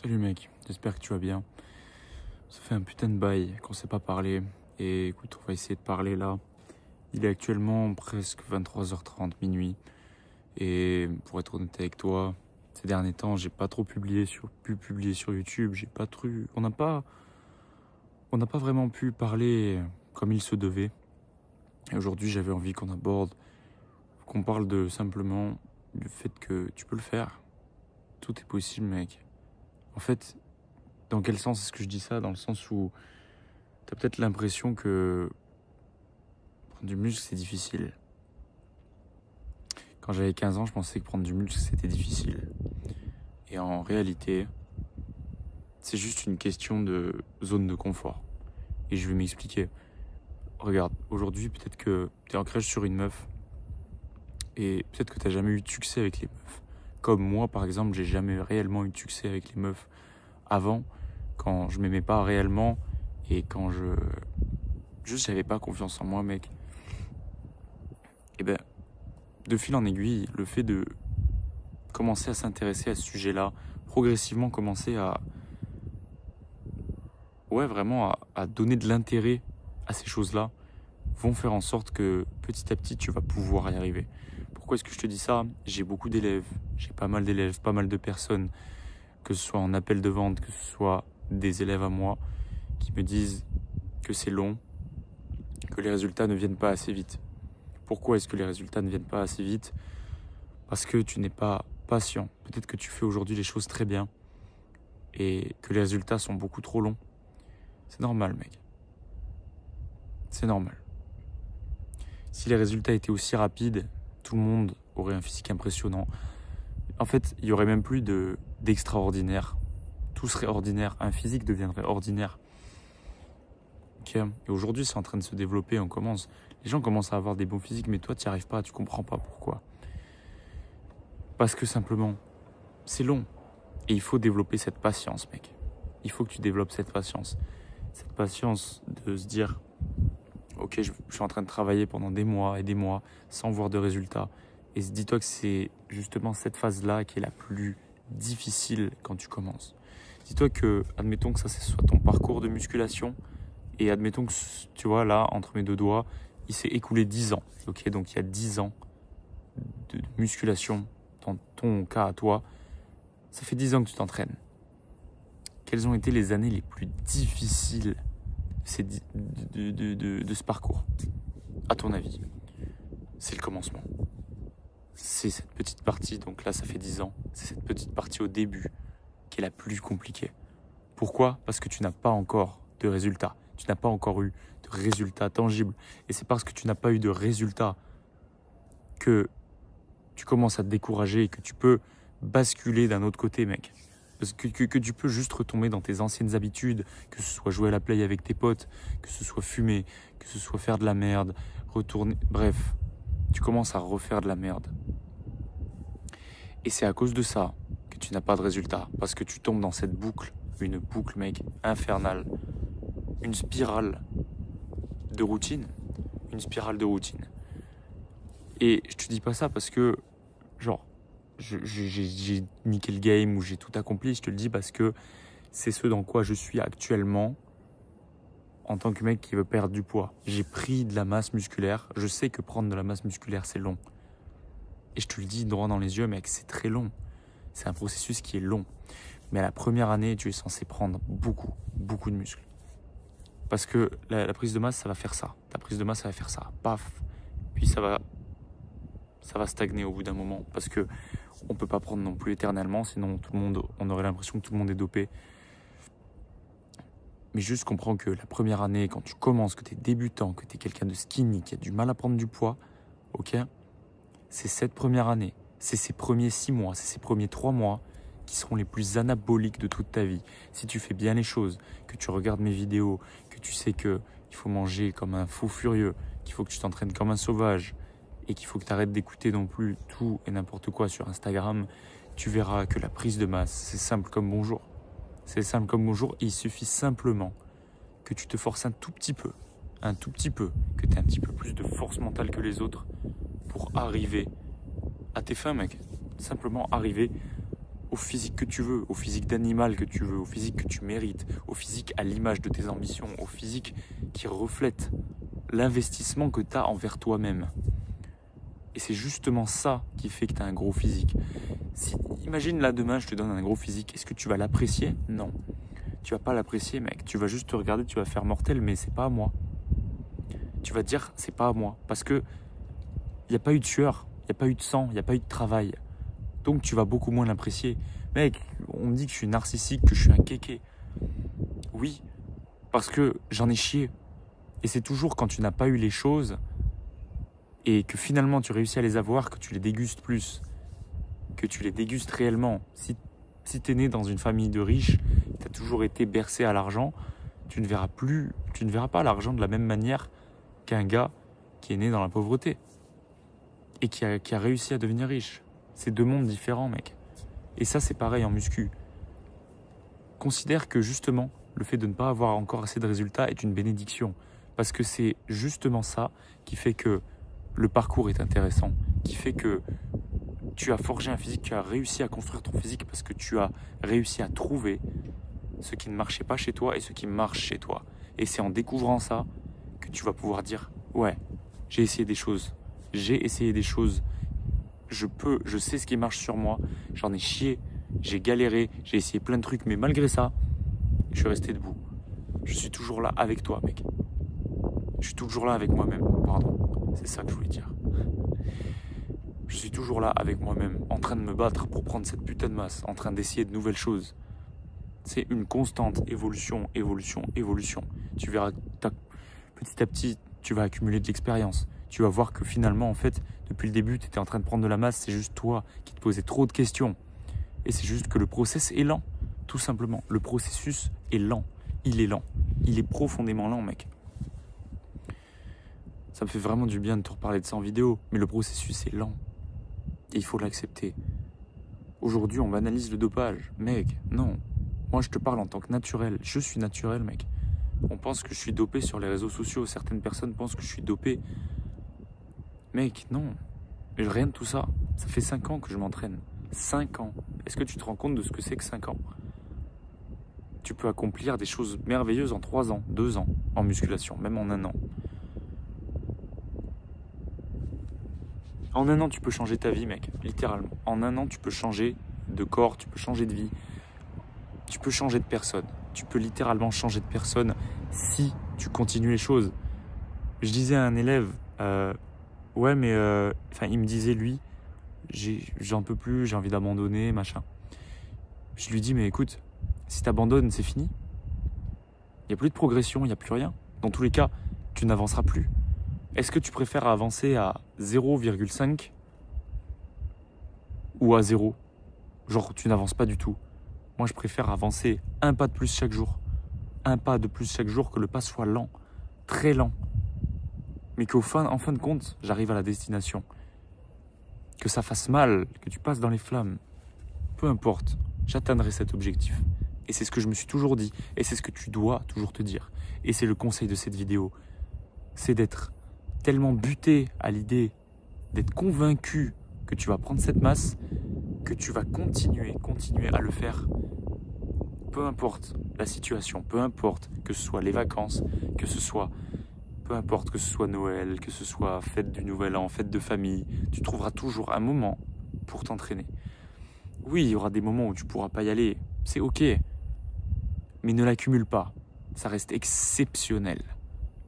Salut mec, j'espère que tu vas bien. Ça fait un putain de bail qu'on s'est pas parlé. Et écoute, on va essayer de parler là. Il est actuellement presque 23h30, minuit. Et pour être honnête avec toi, ces derniers temps, j'ai pas trop pu publier sur YouTube. On n'a pas vraiment pu parler comme il se devait. Et aujourd'hui, j'avais envie qu'on parle de simplement du fait que tu peux le faire. Tout est possible, mec. En fait, dans quel sens est-ce que je dis ça? Dans le sens où t'as peut-être l'impression que prendre du muscle, c'est difficile. Quand j'avais 15 ans, je pensais que prendre du muscle, c'était difficile. Et en réalité, c'est juste une question de zone de confort. Et je vais m'expliquer. Regarde, aujourd'hui, peut-être que t'es en crèche sur une meuf. Et peut-être que t'as jamais eu de succès avec les meufs. Comme moi, par exemple, j'ai jamais réellement eu de succès avec les meufs avant, quand je m'aimais pas réellement et quand j'avais pas confiance en moi, mec. Et ben, de fil en aiguille, le fait de commencer à s'intéresser à ce sujet-là, progressivement commencer vraiment à donner de l'intérêt à ces choses-là, vont faire en sorte que petit à petit, tu vas pouvoir y arriver. Pourquoi est-ce que je te dis ça? J'ai beaucoup d'élèves, j'ai pas mal d'élèves, pas mal de personnes, que ce soit en appel de vente, que ce soit des élèves à moi, qui me disent que c'est long, que les résultats ne viennent pas assez vite. Pourquoi est-ce que les résultats ne viennent pas assez vite? Parce que tu n'es pas patient. Peut-être que tu fais aujourd'hui les choses très bien et que les résultats sont beaucoup trop longs. C'est normal, mec. C'est normal. Si les résultats étaient aussi rapides, tout le monde aurait un physique impressionnant. En fait, il n'y aurait même plus d'extraordinaire. Tout serait ordinaire. Un physique deviendrait ordinaire. Ok. Et aujourd'hui, c'est en train de se développer. Les gens commencent à avoir des bons physiques, mais toi, tu n'y arrives pas. Tu comprends pas pourquoi. Parce que simplement, c'est long. Et il faut développer cette patience, mec. Il faut que tu développes cette patience. Cette patience de se dire, ok, je suis en train de travailler pendant des mois et des mois sans voir de résultats. Et dis-toi que c'est justement cette phase-là qui est la plus difficile quand tu commences. Dis-toi que, admettons que ça ce soit ton parcours de musculation, et admettons que, tu vois, là, entre mes deux doigts, il s'est écoulé 10 ans. Ok, donc il y a 10 ans de musculation dans ton cas à toi. Ça fait 10 ans que tu t'entraînes. Quelles ont été les années les plus difficiles de ce parcours, à ton avis? C'est le commencement. C'est cette petite partie, donc là ça fait 10 ans, c'est cette petite partie au début qui est la plus compliquée. Pourquoi? Parce que tu n'as pas encore de résultats. Tu n'as pas encore eu de résultats tangibles. Et c'est parce que tu n'as pas eu de résultats que tu commences à te décourager et que tu peux basculer d'un autre côté, mec. Parce que tu peux juste retomber dans tes anciennes habitudes, que ce soit jouer à la play avec tes potes, que ce soit fumer, que ce soit faire de la merde, retourner... Bref, tu commences à refaire de la merde. Et c'est à cause de ça que tu n'as pas de résultat. Parce que tu tombes dans cette boucle, une boucle, mec, infernale. Une spirale de routine. Une spirale de routine. Et je te dis pas ça parce que, genre, j'ai niqué le game ou j'ai tout accompli. Je te le dis parce que c'est ce dans quoi je suis actuellement en tant que mec qui veut perdre du poids. J'ai pris de la masse musculaire. Je sais que prendre de la masse musculaire, c'est long. Et je te le dis droit dans les yeux, mec, c'est très long. C'est un processus qui est long. Mais à la première année, tu es censé prendre beaucoup, beaucoup de muscles. Parce que la prise de masse, ça va faire ça. Ta prise de masse, ça va faire ça. Paf. Puis ça va stagner au bout d'un moment. Parce que on peut pas prendre non plus éternellement, sinon on aurait l'impression que tout le monde est dopé. Mais juste comprends que la première année, quand tu commences, que tu es débutant, que tu es quelqu'un de skinny, qui a du mal à prendre du poids, ok, c'est cette première année, c'est ces premiers 6 mois, c'est ces premiers 3 mois qui seront les plus anaboliques de toute ta vie. Si tu fais bien les choses, que tu regardes mes vidéos, que tu sais qu'il faut manger comme un fou furieux, qu'il faut que tu t'entraînes comme un sauvage, et qu'il faut que tu arrêtes d'écouter non plus tout et n'importe quoi sur Instagram, tu verras que la prise de masse, c'est simple comme bonjour. C'est simple comme bonjour et il suffit simplement que tu te forces un tout petit peu, que tu aies un petit peu plus de force mentale que les autres pour arriver à tes fins, mec. Simplement arriver au physique que tu veux, au physique d'animal que tu veux, au physique que tu mérites, au physique à l'image de tes ambitions, au physique qui reflète l'investissement que tu as envers toi-même. Et c'est justement ça qui fait que tu as un gros physique. Imagine là demain, je te donne un gros physique, est-ce que tu vas l'apprécier? Non. Tu vas pas l'apprécier, mec. Tu vas juste te regarder, tu vas faire mortel, mais c'est pas à moi. Tu vas te dire, c'est pas à moi. Parce que il n'y a pas eu de sueur, il n'y a pas eu de sang, il n'y a pas eu de travail. Donc tu vas beaucoup moins l'apprécier. Mec, on me dit que je suis narcissique, que je suis un kéké. Oui, parce que j'en ai chié. Et c'est toujours quand tu n'as pas eu les choses et que finalement tu réussis à les avoir que tu les dégustes plus. Que tu les dégustes réellement. Si tu es né dans une famille de riches, tu as toujours été bercé à l'argent, tu ne verras pas l'argent de la même manière qu'un gars qui est né dans la pauvreté et qui a réussi à devenir riche. C'est deux mondes différents, mec. Et ça, c'est pareil en muscu. Considère que justement, le fait de ne pas avoir encore assez de résultats est une bénédiction. Parce que c'est justement ça qui fait que le parcours est intéressant, qui fait que tu as forgé un physique, tu as réussi à construire ton physique parce que tu as réussi à trouver ce qui ne marchait pas chez toi et ce qui marche chez toi. Et c'est en découvrant ça que tu vas pouvoir dire « Ouais, j'ai essayé des choses. J'ai essayé des choses. Je sais ce qui marche sur moi. J'en ai chié, j'ai galéré, j'ai essayé plein de trucs. Mais malgré ça, je suis resté debout. Je suis toujours là avec toi, mec. Je suis toujours là avec moi-même. Pardon, c'est ça que je voulais dire. Je suis toujours là avec moi-même, en train de me battre pour prendre cette putain de masse, en train d'essayer de nouvelles choses. C'est une constante évolution, évolution, évolution. Tu verras, petit à petit, tu vas accumuler de l'expérience. Tu vas voir que finalement, en fait, depuis le début, tu étais en train de prendre de la masse, c'est juste toi qui te posais trop de questions. Et c'est juste que le process est lent, tout simplement. Le processus est lent. Il est lent. Il est profondément lent, mec. Ça me fait vraiment du bien de te reparler de ça en vidéo, mais le processus est lent. Et il faut l'accepter. Aujourd'hui, on banalise le dopage. Mec, non. Moi, je te parle en tant que naturel. Je suis naturel, mec. On pense que je suis dopé sur les réseaux sociaux. Certaines personnes pensent que je suis dopé. Mec, non. Mais rien de tout ça. Ça fait 5 ans que je m'entraîne. 5 ans. Est-ce que tu te rends compte de ce que c'est que 5 ans? Tu peux accomplir des choses merveilleuses en 3 ans, 2 ans, en musculation, même en 1 an. En 1 an, tu peux changer ta vie, mec, littéralement. En 1 an, tu peux changer de corps, tu peux changer de vie, tu peux changer de personne. Tu peux littéralement changer de personne si tu continues les choses. Je disais à un élève, ouais, mais il me disait, lui, j'en peux plus, j'ai envie d'abandonner, machin. Je lui dis, mais écoute, si tu abandonnes, c'est fini. Il n'y a plus de progression, il n'y a plus rien. Dans tous les cas, tu n'avanceras plus. Est-ce que tu préfères avancer à 0,5 ou à 0? Genre, tu n'avances pas du tout. Moi, je préfère avancer un pas de plus chaque jour. Un pas de plus chaque jour, que le pas soit lent, très lent. Mais en fin de compte, j'arrive à la destination. Que ça fasse mal, que tu passes dans les flammes. Peu importe, j'atteindrai cet objectif. Et c'est ce que je me suis toujours dit. Et c'est ce que tu dois toujours te dire. Et c'est le conseil de cette vidéo. C'est d'être tellement buté à l'idée, d'être convaincu que tu vas prendre cette masse, que tu vas continuer à le faire. Peu importe la situation, peu importe que ce soit les vacances, peu importe que ce soit Noël, que ce soit fête du Nouvel An, fête de famille, tu trouveras toujours un moment pour t'entraîner. Oui, il y aura des moments où tu ne pourras pas y aller, c'est ok, mais ne l'accumule pas, ça reste exceptionnel.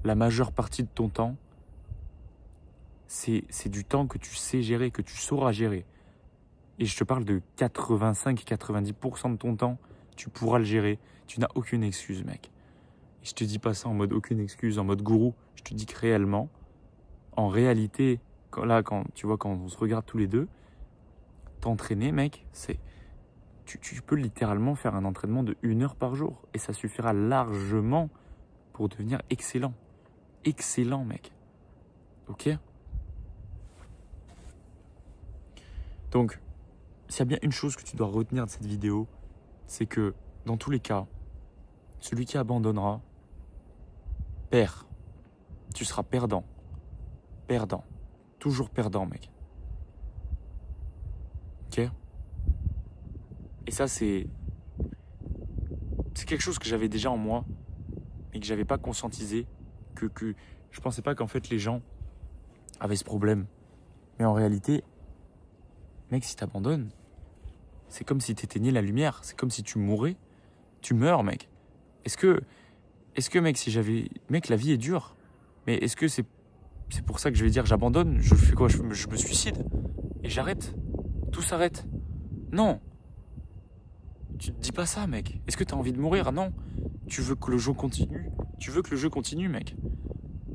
La majeure partie de ton temps, c'est du temps que tu sais gérer, que tu sauras gérer. Et je te parle de 85-90% de ton temps, tu pourras le gérer. Tu n'as aucune excuse, mec. Et je te dis pas ça en mode aucune excuse, en mode gourou. Je te dis que réellement, en réalité, quand on se regarde tous les deux, t'entraîner, mec, tu peux littéralement faire un entraînement de 1 heure par jour. Et ça suffira largement pour devenir excellent. Excellent, mec. Ok ? Donc, s'il y a bien une chose que tu dois retenir de cette vidéo, c'est que, dans tous les cas, celui qui abandonnera perd. Tu seras perdant. Perdant. Toujours perdant, mec. Ok ? Et ça, c'est quelque chose que j'avais déjà en moi, mais que j'avais pas conscientisé, que je pensais pas qu'en fait les gens avaient ce problème. Mais en réalité, mec, si t'abandonnes, c'est comme si t'éteignais la lumière, c'est comme si tu mourais, tu meurs, mec. Est-ce que, mec, si j'avais... Mec, la vie est dure, mais est-ce que c'est pour ça que je vais dire j'abandonne? Je fais quoi? Je me suicide et j'arrête? Tout s'arrête? Non. Tu te dis pas ça, mec. Est-ce que t'as envie de mourir? Non. Tu veux que le jeu continue? Tu veux que le jeu continue, mec.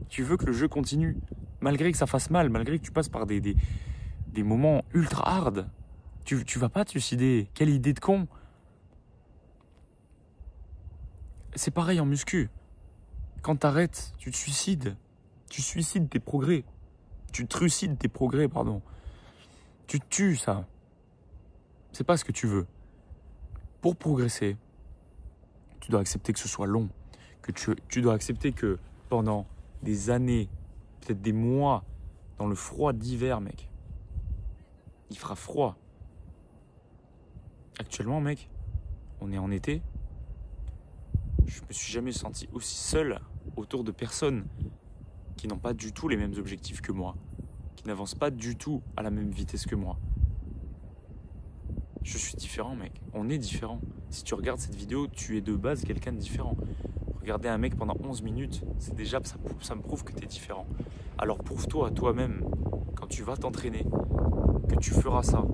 Tu veux que le jeu continue. Malgré que ça fasse mal, malgré que tu passes par des moments ultra hard. Tu vas pas te suicider. Quelle idée de con. C'est pareil en muscu. Quand t'arrêtes, tu te suicides. Tu suicides tes progrès. Tu trucides tes progrès, pardon. Tu te tues, ça. C'est pas ce que tu veux. Pour progresser, tu dois accepter que ce soit long. Que tu dois accepter que pendant des années, peut-être des mois, dans le froid d'hiver, mec, il fera froid. Actuellement, mec, on est en été. Je me suis jamais senti aussi seul autour de personnes qui n'ont pas du tout les mêmes objectifs que moi, qui n'avancent pas du tout à la même vitesse que moi. Je suis différent, mec. On est différent. Si tu regardes cette vidéo, tu es de base quelqu'un de différent. Regarder un mec pendant 11 minutes, c'est déjà, ça me prouve que tu es différent. Alors prouve-toi à toi-même, quand tu vas t'entraîner, que tu feras ça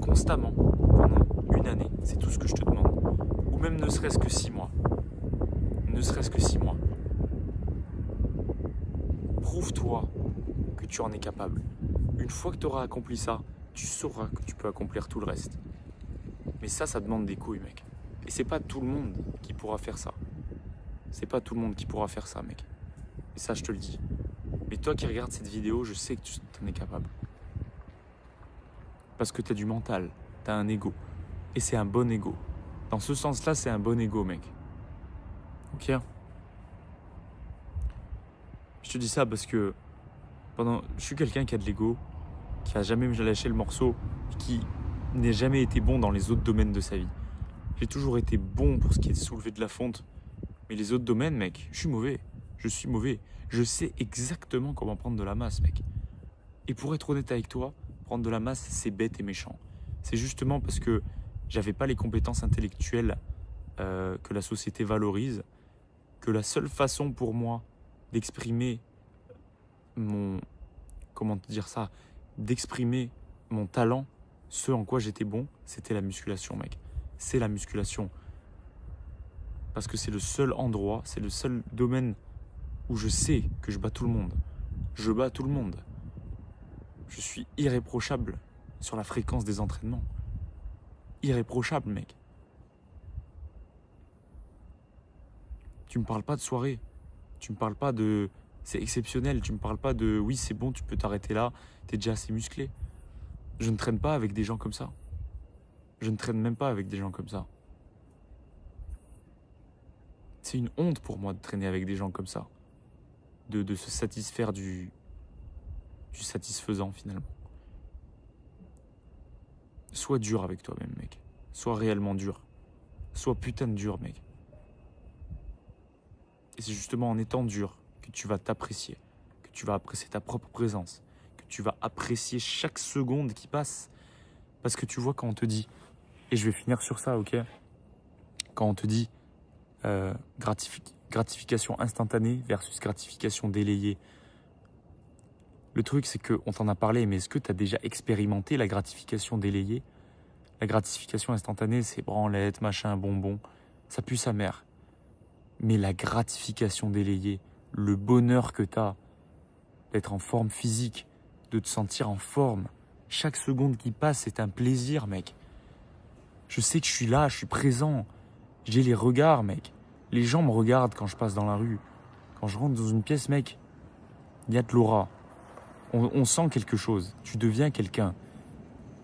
constamment pendant une année. C'est tout ce que je te demande. Ou même ne serait-ce que 6 mois. Ne serait-ce que 6 mois. Prouve-toi que tu en es capable. Une fois que tu auras accompli ça, tu sauras que tu peux accomplir tout le reste. Mais ça demande des couilles, mec. Et c'est pas tout le monde qui pourra faire ça. C'est pas tout le monde qui pourra faire ça, mec. Et ça, je te le dis. Mais toi qui regardes cette vidéo, je sais que tu en es capable. Parce que t'as du mental, t'as un ego. Et c'est un bon ego. Dans ce sens-là, c'est un bon ego, mec. Ok? Je te dis ça parce que je suis quelqu'un qui a de l'ego, qui a jamais lâché le morceau, qui n'a jamais été bon dans les autres domaines de sa vie. J'ai toujours été bon pour ce qui est de soulever de la fonte. Mais les autres domaines, mec, je suis mauvais. Je suis mauvais. Je sais exactement comment prendre de la masse, mec. Et pour être honnête avec toi, prendre de la masse, c'est bête et méchant. C'est justement parce que j'avais pas les compétences intellectuelles que la société valorise, que la seule façon pour moi d'exprimer d'exprimer mon talent, ce en quoi j'étais bon, c'était la musculation, mec. C'est la musculation. Parce que c'est le seul endroit, c'est le seul domaine où je sais que je bats tout le monde. Je bats tout le monde. Je suis irréprochable sur la fréquence des entraînements. Irréprochable, mec. Tu me parles pas de soirée. Tu me parles pas de... C'est exceptionnel. Tu me parles pas de... Oui, c'est bon, tu peux t'arrêter là. T'es déjà assez musclé. Je ne traîne pas avec des gens comme ça. Je ne traîne même pas avec des gens comme ça. C'est une honte pour moi de traîner avec des gens comme ça. De se satisfaire du satisfaisant, finalement. Sois dur avec toi-même, mec. Sois réellement dur. Sois putain de dur, mec. Et c'est justement en étant dur que tu vas t'apprécier, que tu vas apprécier ta propre présence, que tu vas apprécier chaque seconde qui passe. Parce que tu vois, quand on te dit, et je vais finir sur ça, ok? Quand on te dit gratification instantanée versus gratification délayée, le truc, c'est qu'on t'en a parlé, mais est-ce que tu as déjà expérimenté la gratification délayée? La gratification instantanée, c'est branlette, machin, bonbon, ça pue sa mère. Mais la gratification délayée, le bonheur que tu as d'être en forme physique, de te sentir en forme, chaque seconde qui passe, c'est un plaisir, mec. Je sais que je suis là, je suis présent. J'ai les regards, mec. Les gens me regardent quand je passe dans la rue. Quand je rentre dans une pièce, mec, il y a de l'aura. On sent quelque chose. Tu deviens quelqu'un.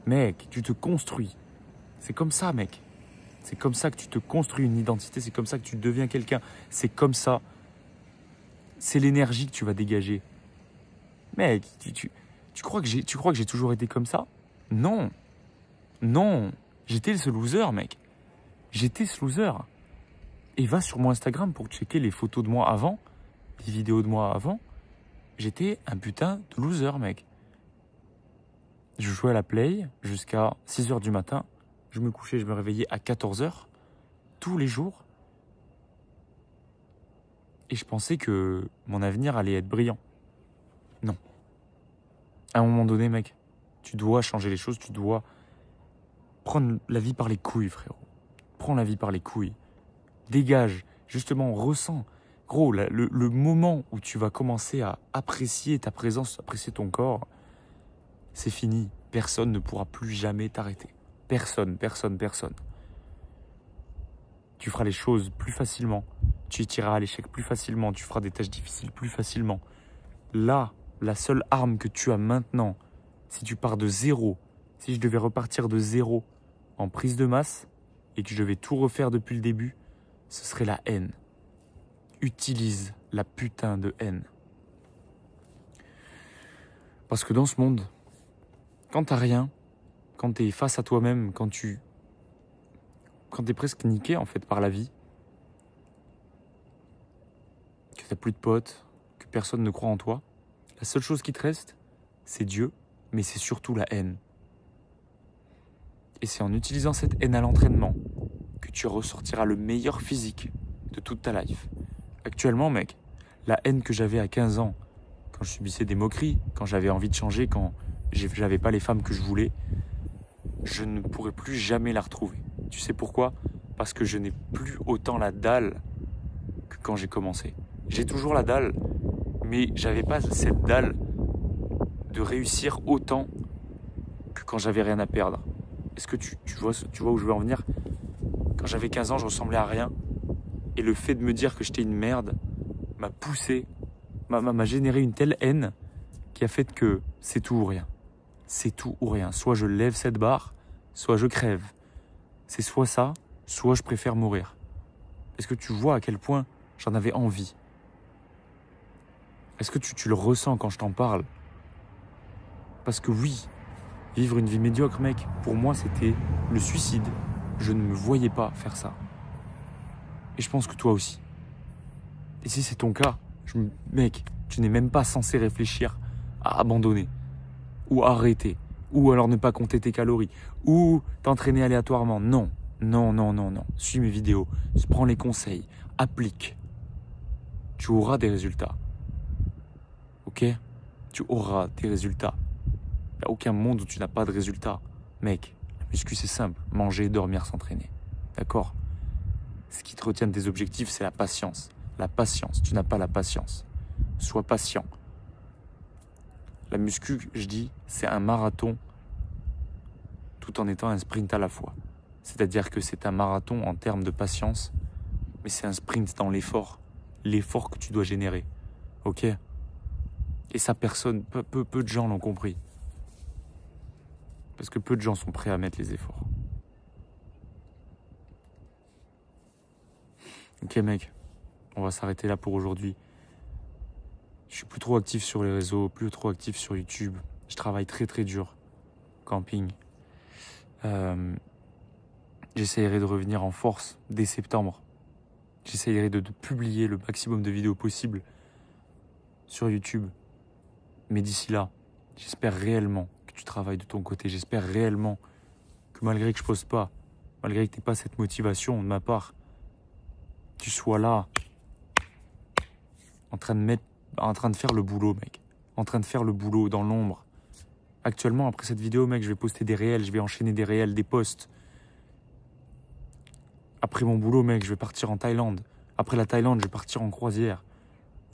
Mec, tu te construis. C'est comme ça, mec. C'est comme ça que tu te construis une identité. C'est comme ça que tu deviens quelqu'un. C'est comme ça. C'est l'énergie que tu vas dégager. Mec, tu crois que j'ai toujours été comme ça? Non. Non. J'étais ce loser, mec. J'étais ce loser. Et va sur mon Instagram pour checker les photos de moi avant, les vidéos de moi avant. J'étais un putain de loser, mec. Je jouais à la play jusqu'à 6 h du matin. Je me couchais, je me réveillais à 14 h tous les jours. Et je pensais que mon avenir allait être brillant. Non. À un moment donné, mec, tu dois changer les choses, tu dois prendre la vie par les couilles, frérot. Prends la vie par les couilles. Dégage, justement, ressens. Gros, le moment où tu vas commencer à apprécier ta présence, apprécier ton corps, c'est fini. Personne ne pourra plus jamais t'arrêter. Personne, personne, personne. Tu feras les choses plus facilement. Tu tireras à l'échec plus facilement. Tu feras des tâches difficiles plus facilement. Là, la seule arme que tu as maintenant, si tu pars de zéro, si je devais repartir de zéro en prise de masse et que je devais tout refaire depuis le début, ce serait la haine. Utilise la putain de haine. Parce que dans ce monde, quand t'as rien, quand t'es face à toi-même, quand t'es presque niqué en fait par la vie, que t'as plus de potes, que personne ne croit en toi, la seule chose qui te reste, c'est Dieu, mais c'est surtout la haine. Et c'est en utilisant cette haine à l'entraînement que tu ressortiras le meilleur physique de toute ta life. Actuellement, mec, la haine que j'avais à 15 ans, quand je subissais des moqueries, quand j'avais envie de changer, quand j'avais pas les femmes que je voulais, je ne pourrai plus jamais la retrouver. Tu sais pourquoi? Parce que je n'ai plus autant la dalle que quand j'ai commencé. J'ai toujours la dalle, mais j'avais pas cette dalle de réussir autant que quand j'avais rien à perdre. Est-ce que tu vois où je veux en venir? Quand j'avais 15 ans, je ressemblais à rien. Et le fait de me dire que j'étais une merde m'a poussé, m'a généré une telle haine qui a fait que c'est tout ou rien. C'est tout ou rien. Soit je lève cette barre, soit je crève. C'est soit ça, soit je préfère mourir. Est-ce que tu vois à quel point j'en avais envie? Est-ce que tu le ressens quand je t'en parle? Parce que oui, vivre une vie médiocre, mec, pour moi, c'était le suicide. Je ne me voyais pas faire ça. Et je pense que toi aussi. Et si c'est ton cas, mec, tu n'es même pas censé réfléchir à abandonner, ou arrêter, ou alors ne pas compter tes calories, ou t'entraîner aléatoirement. Non, non, non, non, non. Suis mes vidéos, prends les conseils, applique. Tu auras des résultats. Ok? Tu auras des résultats. Il n'y a aucun monde où tu n'as pas de résultats. Mec, la muscu c'est simple. Manger, dormir, s'entraîner. D'accord? Ce qui te retient de tes objectifs, c'est la patience. La patience. Tu n'as pas la patience. Sois patient. La muscu, je dis, c'est un marathon tout en étant un sprint à la fois. C'est-à-dire que c'est un marathon en termes de patience, mais c'est un sprint dans l'effort. L'effort que tu dois générer. Ok? Et ça, peu de gens l'ont compris. Parce que peu de gens sont prêts à mettre les efforts. Ok mec, on va s'arrêter là pour aujourd'hui. Je suis plus trop actif sur les réseaux, plus trop actif sur YouTube. Je travaille très très dur. Camping. J'essaierai de revenir en force dès septembre. J'essaierai de publier le maximum de vidéos possible sur YouTube. Mais d'ici là, j'espère réellement que tu travailles de ton côté. J'espère réellement que malgré que je poste pas, malgré que tu n'aies pas cette motivation de ma part, tu sois là, en train de faire le boulot, mec. En train de faire le boulot dans l'ombre. Actuellement, après cette vidéo, mec, je vais poster des réels, je vais enchaîner des réels, des posts. Après mon boulot, mec, je vais partir en Thaïlande. Après la Thaïlande, je vais partir en croisière.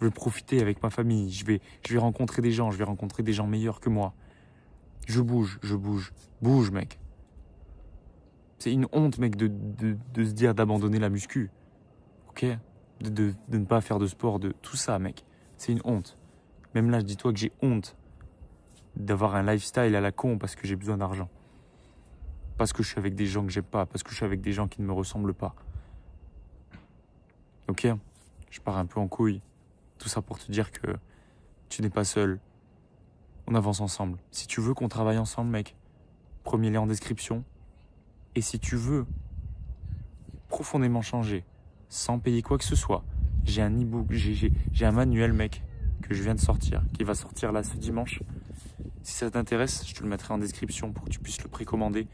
Je vais profiter avec ma famille. Je vais rencontrer des gens. Je vais rencontrer des gens meilleurs que moi. Je bouge. Bouge, mec. C'est une honte, mec, de se dire d'abandonner la muscu. Ok? De ne pas faire de sport, de tout ça, mec. C'est une honte. Même là, dis-toi que j'ai honte d'avoir un lifestyle à la con parce que j'ai besoin d'argent. Parce que je suis avec des gens que j'aime pas. Parce que je suis avec des gens qui ne me ressemblent pas. Ok? Je pars un peu en couille. Tout ça pour te dire que tu n'es pas seul. On avance ensemble. Si tu veux qu'on travaille ensemble, mec, premier lien en description. Et si tu veux profondément changer, sans payer quoi que ce soit, j'ai un e-book, j'ai un manuel, mec, que je viens de sortir, qui va sortir là ce dimanche. Si ça t'intéresse, je te le mettrai en description pour que tu puisses le précommander.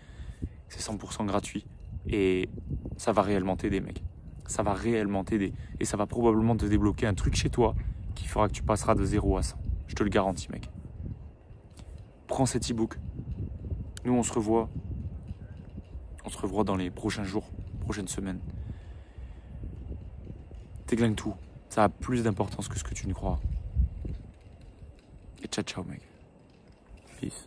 C'est 100% gratuit et ça va réellement t'aider, mec. Ça va réellement t'aider et ça va probablement te débloquer un truc chez toi qui fera que tu passeras de 0 à 100. Je te le garantis, mec. Prends cet e-book. Nous, on se revoit dans les prochains jours, prochaines semaines. T'églingues tout. Ça a plus d'importance que ce que tu ne crois. Et ciao, ciao, mec. Peace.